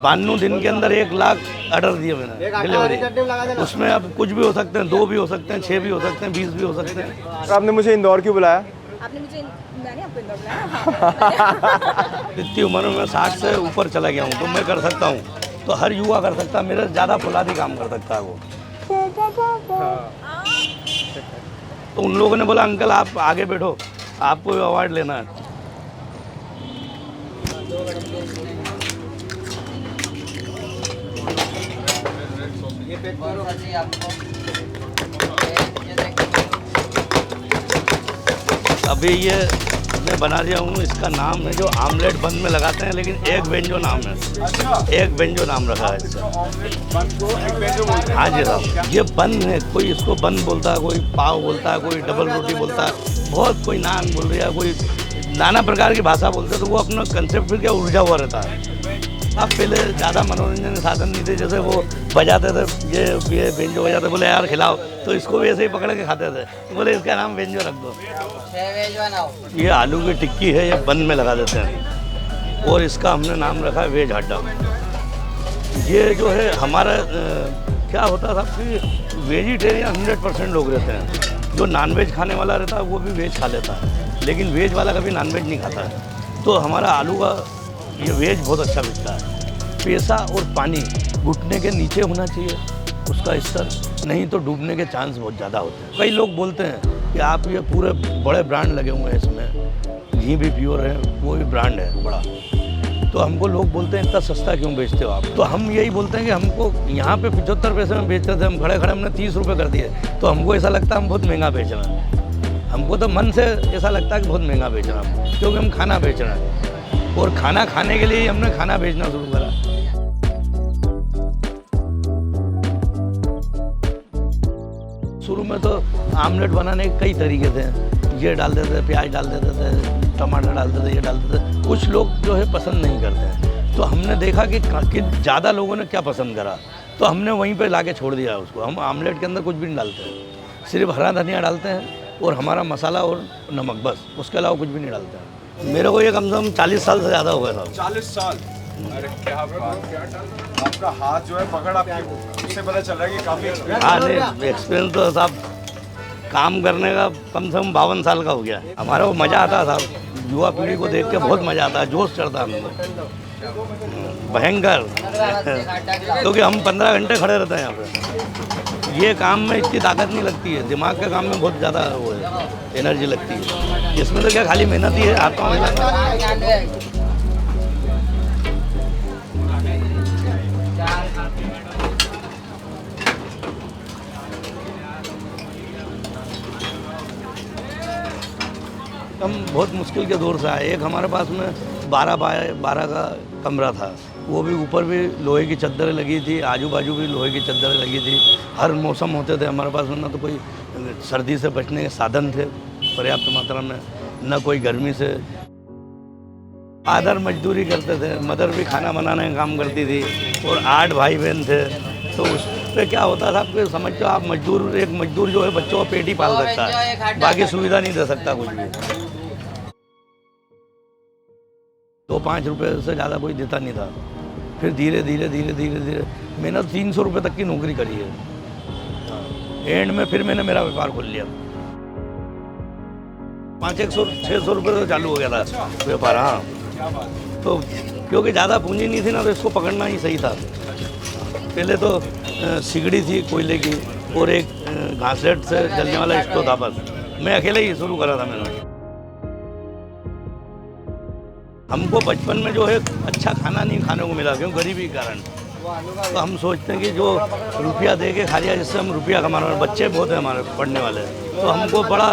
92 दिन के अंदर 1 लाख ऑर्डर दिए मैंने डिलीवरी। उसमें अब कुछ भी हो सकते हैं, 2 भी हो सकते हैं, 6 भी हो सकते हैं, 20 भी हो सकते हैं। और आपने मुझे इंदौर क्यों बुलाया? मैंने आपको इंदौर बुलाया। इतनी उम्र में मैं 60 से ऊपर चला गया हूँ, तो मैं कर सकता हूँ, तो हर युवा कर सकता है। मेरे से ज़्यादा फौलादी काम कर सकता है वो। तो उन लोगों ने बोला अंकल आप आगे बैठो, आपको अवार्ड लेना है। अभी ये मैं बना रहा हूँ, इसका नाम है जो आमलेट बन में लगाते हैं, लेकिन एग बेंजो नाम है। एग बेंजो नाम रखा है इसका। हाँ जी साहब, ये बन है। कोई इसको बन बोलता है, कोई पाव बोलता है, कोई डबल रोटी बोलता है, बहुत कोई नान बोल रहा है, कोई नाना प्रकार की भाषा बोलते हैं। तो वो अपना कंसेप्ट फिर क्या उलझा हुआ रहता है। अब पहले ज़्यादा मनोरंजन के साधन नहीं थे, जैसे वो बजाते थे, ये बेंजो बजाते, बोले यार खिलाओ, तो इसको भी ऐसे ही पकड़ के खाते थे, बोले इसका नाम बेंजो रख दो। ये आलू की टिक्की है, ये बन में लगा देते हैं, और इसका हमने नाम रखा है वेज हड्डा। ये जो है हमारा क्या होता था कि वेजिटेरियन 100% लोग रहते हैं। जो नॉनवेज खाने वाला रहता है वो भी वेज खा लेता है, लेकिन वेज वाला कभी नॉनवेज नहीं खाता है। तो हमारा आलू का ये वेज बहुत अच्छा बिकता है। पैसा और पानी घुटने के नीचे होना चाहिए उसका स्तर, नहीं तो डूबने के चांस बहुत ज़्यादा होते हैं। कई लोग बोलते हैं कि आप ये पूरे बड़े ब्रांड लगे हुए हैं इसमें, घी भी प्योर है, वो भी ब्रांड है बड़ा, तो हमको लोग बोलते हैं इतना सस्ता क्यों बेचते हो आप। तो हम यही बोलते हैं कि हमको यहाँ पे 75 पैसे में बेचते थे, हम खड़े खड़े हमने 30 रुपये कर दिए, तो हमको ऐसा लगता है हम बहुत महंगा बेच रहे हैं। हमको तो मन से ऐसा लगता है कि बहुत महंगा बेच रहे हैं, क्योंकि हम खाना बेच रहे हैं, और खाना खाने के लिए ही हमने खाना बेचना शुरू करा। शुरू में तो आमलेट बनाने के कई तरीके थे, ये डाल देते थे, प्याज डाल देते थे, टमाटर डालते थे, ये डालते थे। कुछ लोग जो है पसंद नहीं करते हैं, तो हमने देखा कि ज़्यादा लोगों ने क्या पसंद करा, तो हमने वहीं पे लाके छोड़ दिया उसको। हम आमलेट के अंदर कुछ भी नहीं डालते हैं, सिर्फ हरा धनिया डालते हैं और हमारा मसाला और नमक, बस, उसके अलावा कुछ भी नहीं डालते हैं। मेरे को ये कम से कम 40 साल से ज़्यादा हो गया था। 40 साल? अरे क्या बात, आपका हाथ जो है पकड़ आपकी, उससे पता चल रहा है कि काफ़ी एक्सपीरियंस। हाँ नहीं, एक्सपीरियंस तो साहब काम करने का कम से कम 52 साल का हो गया। हमारा वो मज़ा आता था, युवा पीढ़ी को देख के बहुत मज़ा आता है, जोश चढ़ता है हमको भयंकर, क्योंकि हम 15 घंटे खड़े रहते हैं यहाँ पे। ये काम में इतनी ताकत नहीं लगती है, दिमाग के काम में बहुत ज़्यादा वो है, एनर्जी लगती है। इसमें तो क्या खाली मेहनत ही है, हाथों में। हम बहुत मुश्किल के दौर से आए। एक हमारे पास में 12 बाय 12 का कमरा था, वो भी ऊपर भी लोहे की चद्दरें लगी थी, आजू बाजू भी लोहे की चद्दरें लगी थी। हर मौसम होते थे हमारे पास में, ना तो कोई सर्दी से बचने के साधन थे पर्याप्त मात्रा में, न कोई गर्मी से। फादर मजदूरी करते थे, मदर भी खाना बनाने का काम करती थी, और 8 भाई बहन थे। तो उस पर क्या होता था आपको समझो, आप मजदूर, एक मजदूर जो है बच्चों का पेट ही पाल सकता है, बाकी सुविधा नहीं दे सकता कुछ भी। 2-5 रुपये से ज़्यादा कोई देता नहीं था। फिर धीरे धीरे धीरे धीरे धीरे मैंने 300 रुपये तक की नौकरी करी है। एंड में फिर मैंने मेरा व्यापार खोल लिया। 500-600 रुपये से चालू हो गया था व्यापार। हाँ, तो क्योंकि ज़्यादा पूंजी नहीं थी ना, तो इसको पकड़ना ही सही था। पहले तो सिगड़ी थी कोयले की, और एक घासलेट से जलने वाला स्टोव था, बस मैं अकेले ही शुरू करा था मैंने। हमको बचपन में जो है अच्छा खाना नहीं खाने को मिला, क्यों, गरीबी के कारण। तो हम सोचते हैं कि जो रुपया दे के खा लिया, जिससे हम रुपया कमा रहे हैं, बच्चे बहुत हैं हमारे पढ़ने वाले, तो हमको बड़ा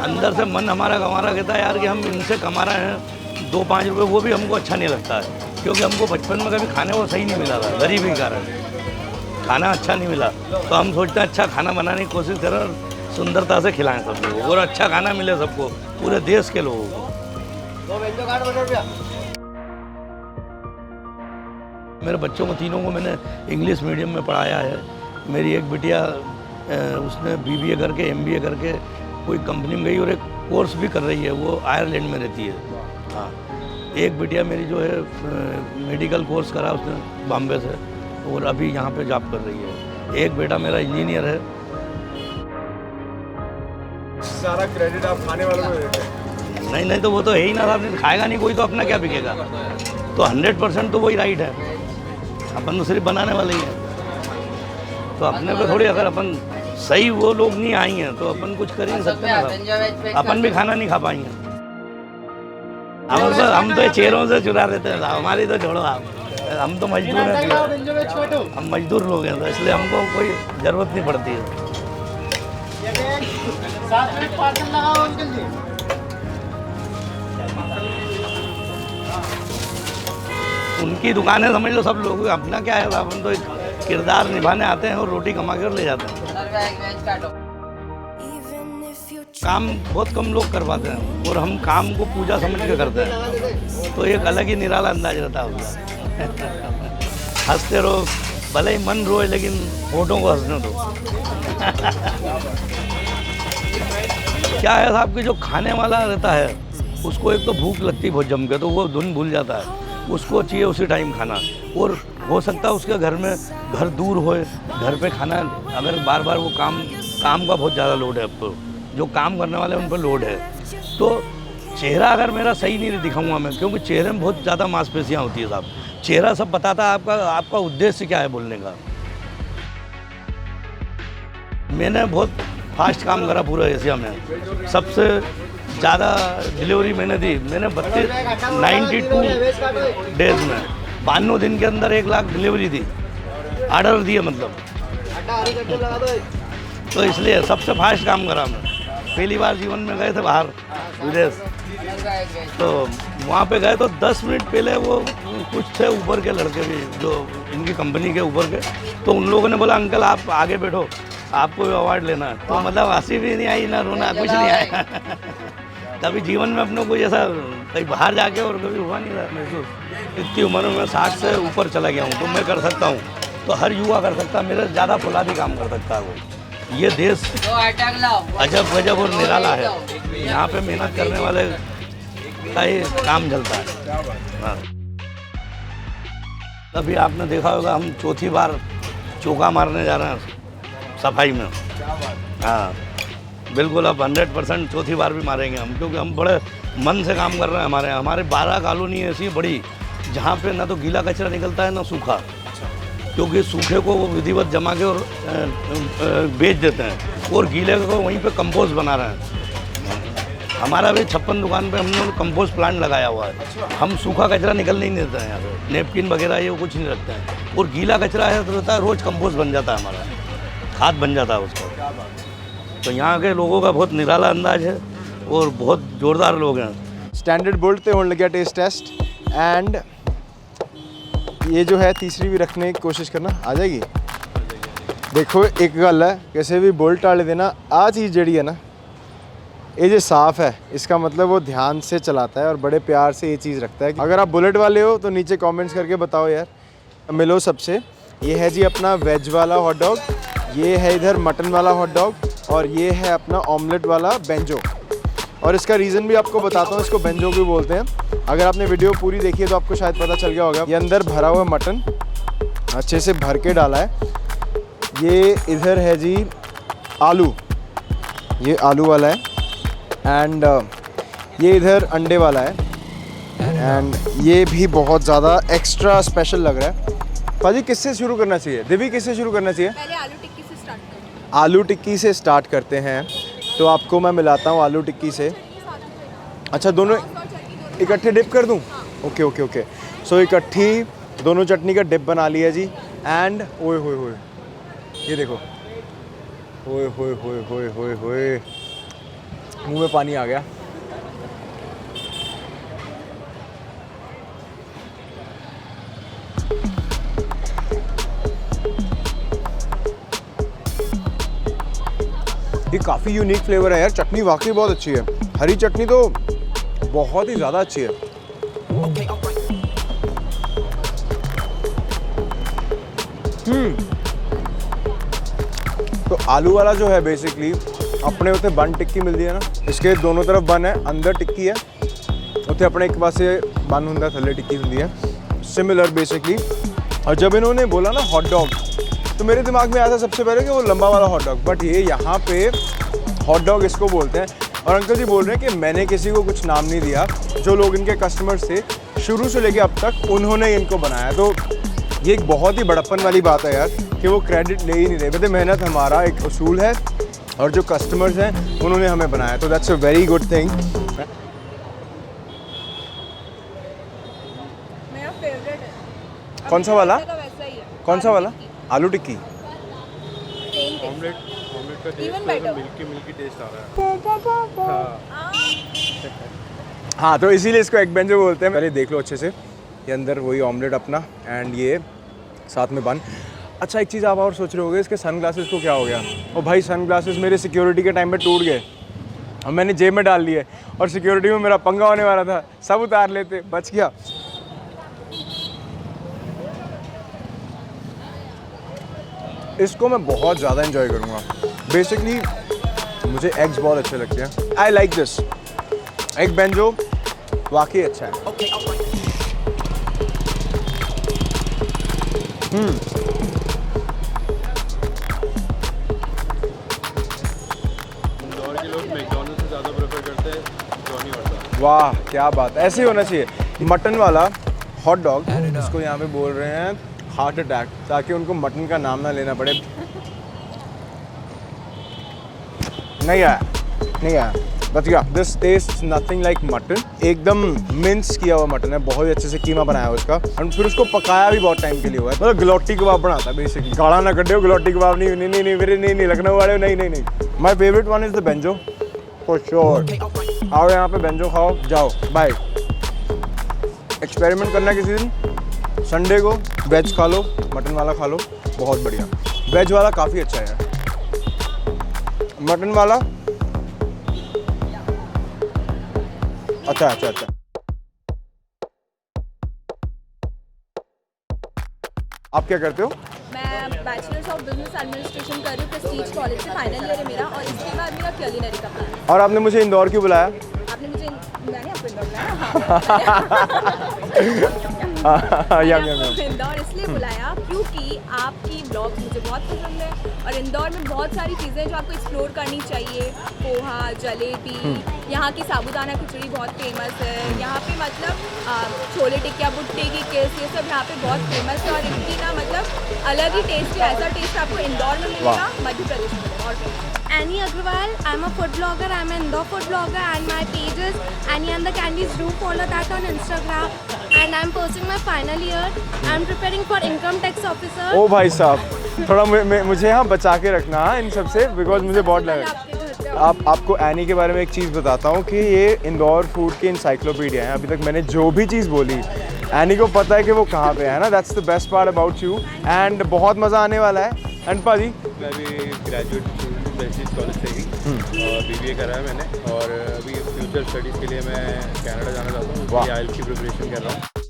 अंदर से मन हमारा कमा कहता है यार कि हम इनसे कमा रहे हैं 2-5 रुपये, वो भी हमको अच्छा नहीं लगता है, क्योंकि हमको बचपन में कभी खाने को सही नहीं मिला था, गरीबी के कारण खाना अच्छा नहीं मिला। तो हम सोचते हैं अच्छा खाना बनाने की कोशिश करें और सुंदरता से खिलाएं सब लोगों को, और अच्छा खाना मिले सबको, पूरे देश के लोगों को। मेरे बच्चों को तीनों को मैंने इंग्लिश मीडियम में पढ़ाया है। मेरी एक बिटिया उसने BBA करके MBA करके कोई कंपनी में गई, और एक कोर्स भी कर रही है, वो आयरलैंड में रहती है। हाँ, एक बिटिया मेरी जो है मेडिकल कोर्स करा उसने बॉम्बे से, और अभी यहाँ पे जॉब कर रही है। एक बेटा मेरा इंजीनियर है। सारा क्रेडिट आप खाने वालों को देते हैं? नहीं तो वो तो है ही ना साहब, खाएगा नहीं कोई तो अपना क्या बिकेगा। तो 100% तो वही राइट है, अपन तो सिर्फ बनाने वाले ही हैं। तो अपने पे थोड़ी, अगर अपन सही वो लोग नहीं आई हैं तो अपन कुछ कर ही नहीं सकते ना, अपन भी खाना नहीं खा पाएंगे। हम तो चेहरों से चुरा देते हैं, हमारी तो छोड़ो आप, हम तो मजदूर हैं, हम मजदूर लोग हैं, तो इसलिए हमको कोई ज़रूरत नहीं पड़ती है। उनकी दुकानें समझ लो सब लोग, अपना क्या है, अपन तो एक किरदार निभाने आते हैं और रोटी कमा कर ले जाते हैं। काम बहुत कम लोग कर पाते हैं और हम काम को पूजा समझ के करते हैं, तो एक अलग ही निराला अंदाज रहता है उसका। हंसते रहो, भले ही मन रोए लेकिन होठों को हंसने दो। क्या है साहब कि जो खाने वाला रहता है उसको एक तो भूख लगती है बहुत जम के, तो वो धुन भूल जाता है, उसको चाहिए उसी टाइम खाना। और हो सकता है उसके घर में घर दूर होए, घर पे खाना, अगर बार बार वो काम का बहुत ज़्यादा लोड है, अब तो जो काम करने वाले हैं उन पर लोड है, तो चेहरा अगर मेरा सही नहीं दिखाऊंगा मैं, क्योंकि चेहरे में बहुत ज़्यादा मांसपेशियाँ होती है साहब। चेहरा सब बताता है आपका उद्देश्य क्या है बोलने का। मैंने बहुत फास्ट काम करा पूरा एशिया में, सबसे ज़्यादा डिलीवरी मैंने दी। मैंने 92 डेज में 92 दिन के अंदर 1 लाख डिलीवरी दी, ऑर्डर दिए मतलब। तो इसलिए सबसे फास्ट काम करा मैं। पहली बार जीवन में गए थे बाहर विदेश, तो वहाँ पे गए तो 10 मिनट पहले वो कुछ थे ऊपर के लड़के भी जो इनकी कंपनी के ऊपर के, तो उन लोगों ने बोला अंकल आप आगे बैठो, आपको भी अवार्ड लेना है। तो मतलब हंसी भी नहीं आई ना रोना, कुछ नहीं आया। कभी जीवन में अपने को जैसा कहीं बाहर जाके और कभी हुआ नहीं रहा महसूस। इतनी उम्र में 60 से ऊपर चला गया हूँ, तो मैं कर सकता हूँ, तो हर युवा कर सकता है, मेरे ज़्यादा फौलादी काम कर सकता है वो। ये देश अजब गजब और निराला है, यहाँ पे मेहनत करने वाले का ही काम चलता है। हाँ। अभी आपने देखा होगा हम चौथी बार चौका मारने जा रहे हैं सफाई में। हाँ बिल्कुल, अब 100% चौथी बार भी मारेंगे हम, क्योंकि हम बड़े मन से काम कर रहे हैं। हमारे 12 कॉलोनी ऐसी बड़ी जहाँ पे ना तो गीला कचरा निकलता है ना सूखा, क्योंकि सूखे को वो विधिवत जमा के और बेच देते हैं, और गीले को वहीं पे कंपोस्ट बना रहे हैं। हमारा भी 56 दुकान पे हमने कंपोस्ट प्लांट लगाया हुआ है। हम सूखा कचरा निकलने नहीं देते हैं यहाँ पे, नेपकिन वगैरह ये कुछ नहीं रखते हैं, और गीला कचरा है तो रहता है रोज़ कंपोस्ट बन जाता है, हमारा खाद बन जाता है उसका। तो यहाँ के लोगों का बहुत निराला अंदाज है और बहुत ज़ोरदार लोग हैं। स्टैंडर्ड बोल्ट ते होने लगे टेस्ट टेस्ट, एंड ये जो है तीसरी भी रखने की कोशिश करना, आ जाएगी। देखो एक गल है, किसी भी बोल्ट वाले देना आ चीज़ जड़ी है ना, ये जो साफ़ है, इसका मतलब वो ध्यान से चलाता है और बड़े प्यार से ये चीज़ रखता है। अगर आप बुलेट वाले हो तो नीचे कमेंट्स करके बताओ यार, मिलो सबसे। ये है जी अपना वेज वाला हॉट डॉग, ये है इधर मटन वाला हॉट डॉग, और ये है अपना ऑमलेट वाला बेंजो। और इसका रीज़न भी आपको बताता हूँ, इसको बेंजो भी बोलते हैं। अगर आपने वीडियो पूरी देखी है तो आपको शायद पता चल गया होगा। ये अंदर भरा हुआ मटन अच्छे से भर के डाला है। ये इधर है जी आलू, ये आलू वाला है, एंड ये इधर अंडे वाला है, एंड ये भी बहुत ज़्यादा एक्स्ट्रा स्पेशल लग रहा है। पाजी किससे शुरू करना चाहिए? दिव्य किससे शुरू करना चाहिए? पहले आलू टिक्की से स्टार्ट करते हैं। आलू टिक्की से स्टार्ट करते हैं, तो आपको मैं मिलाता हूँ आलू टिक्की से। अच्छा दोनों इकट्ठे डिप कर दूँ? Okay okay okay. सो इकट्ठी दोनों चटनी का डिप बना लिया जी। एंड ओए होए होए, ये देखो, ओए होए होए होए होए होए, मुंह में पानी आ गया। ये काफ़ी यूनिक फ्लेवर है यार, चटनी वाकई बहुत अच्छी है। हरी चटनी तो बहुत ही ज़्यादा अच्छी है। तो आलू वाला जो है बेसिकली अपने उत्ते बन टिक्की मिलती है ना, इसके दोनों तरफ बन है, अंदर टिक्की है, उत्ते अपने एक पासे बन हुंदा थल्ले टिक्की हुंदी है, सिमिलर बेसिकली। और जब इन्होंने बोला ना हॉट डॉग, तो मेरे दिमाग में आया था सबसे पहले कि वो लंबा वाला हॉट डॉग, बट ये यहाँ पे हॉट डॉग इसको बोलते हैं। और अंकल जी बोल रहे हैं कि मैंने किसी को कुछ नाम नहीं दिया, जो लोग इनके कस्टमर्स थे शुरू से लेके अब तक उन्होंने इनको बनाया। तो ये एक बहुत ही बड़प्पन वाली बात है यार कि वो क्रेडिट ले ही नहीं रहे। वैसे मेहनत हमारा एक उसूल है और जो कस्टमर्स हैं उन्होंने हमें बनाया, तो that's a very good thing. मेरा फेवरेट है। कौन सा वाला? का वैसा ही है। कौन सा वाला? आलू टिक्की। ऑमलेट का Even better. मिल्की टेस्ट आ रहा है। हाँ, तो इसीलिए इसको एग बेंजो बोलते हैं। पहले देख लो अच्छे से, ये अंदर वही ऑमलेट अपना एंड ये साथ में बन। अच्छा, एक चीज़ आप और सोच रहे होगे, इसके सनग्लासेस को क्या हो गया? ओ भाई, सनग्लासेस मेरे सिक्योरिटी के टाइम पे टूट गए और मैंने जेब में डाल लिए और सिक्योरिटी में मेरा पंगा होने वाला था, सब उतार लेते, बच गया। इसको मैं बहुत ज़्यादा एंजॉय करूँगा। बेसिकली मुझे एग्स बहुत अच्छे लगते हैं। I like this egg banjo, वाकई अच्छा है। इंदौर के लोग मैकडॉनल्ड्स से ज़्यादा प्रेफर करते हैं जॉनी वॉटर। वाह, क्या बात है, ऐसे ही होना चाहिए। मटन वाला हॉट डॉग, इसको यहाँ पे बोल रहे हैं हार्ट अटैक, ताकि उनको मटन का नाम ना लेना पड़े। नहीं आया, नहीं आया, बच गया। This taste nothing like mutton. एकदम मिन्स किया हुआ मटन है, बहुत ही अच्छे से कीमा बनाया हुआ उसका, और फिर उसको पकाया भी बहुत टाइम के लिए हुआ है। मतलब गलौटी कबाब बनाता है बेसिकली। गाढ़ा ना कर दो, गलौटी कबाब नहीं नहीं नहीं नहीं मेरे नहीं लखनऊ वाले नहीं नहीं नहीं। My favourite one is the banjo for sure. आओ यहाँ पे बेंजो खाओ, जाओ बाय। एक्सपेरिमेंट करना किसी दिन, संडे को वेज खा लो, मटन वाला खा लो, बहुत बढ़िया। वेज वाला काफ़ी अच्छा है, मटन वाला अच्छा अच्छा अच्छा। आप क्या करते हो? मैं बैचलर्स ऑफ बिजनेस एडमिनिस्ट्रेशन कर रही हूँ प्रेस्टीज कॉलेज से, फाइनल ईयर है मेरा, और इसके बाद मेरा क्यूलिनरी का प्लान है। और आपने मुझे इंदौर क्यों बुलाया? आपने मुझे, मैंने आपको इंदौर बुलाया? हाँ। यम मैंने यम आपको यम। इंदौर इसलिए बुलाया क्योंकि आपकी ब्लॉग्स मुझे बहुत पसंद है, और इंदौर में बहुत सारी चीज़ें जो आपको एक्सप्लोर करनी चाहिए। पोहा, जलेबी, यहाँ की साबूदाना खिचड़ी बहुत फेमस है। यहाँ पे मतलब छोले टिक्किया, भुट्टे की केस, ये सब यहाँ पे बहुत फेमस है, और इनकी ना मतलब अलग ही टेस्ट है। ऐसा टेस्ट आपको इंदौर में मिलेगा, मध्य प्रदेश में और कहीं। Annie Agrawal. I'm a food blogger. I'm an Indore food blogger, and my page is Annie and the Candies. Do follow that on Instagram. And I'm pursuing my final year. I'm preparing for income tax officer. ओ भाई साहब, थोड़ा मुझे यहाँ बचा के रखना इन सब से, बिकॉज मुझे बहुत लगा। आपके घर पे आपको एनी के बारे में एक चीज़ बताता हूँ कि ये इंदौर फूड की इंसाइक्लोपीडिया है। अभी तक मैंने जो भी चीज़ बोली, एनी को पता है कि वो कहाँ पे है ना। That's the best part about you, and बहुत मज़ा आने वाला है। एंड पाजी, मैं भी ग्रेजुएट प्रेस्टीज कॉलेज से ही और BBA करा है मैंने, और अभी फ्यूचर स्टडीज़ के लिए मैं कनाडा जाना चाहता हूँ, वाह। IELTS की प्रिपरेशन कर रहा हूँ।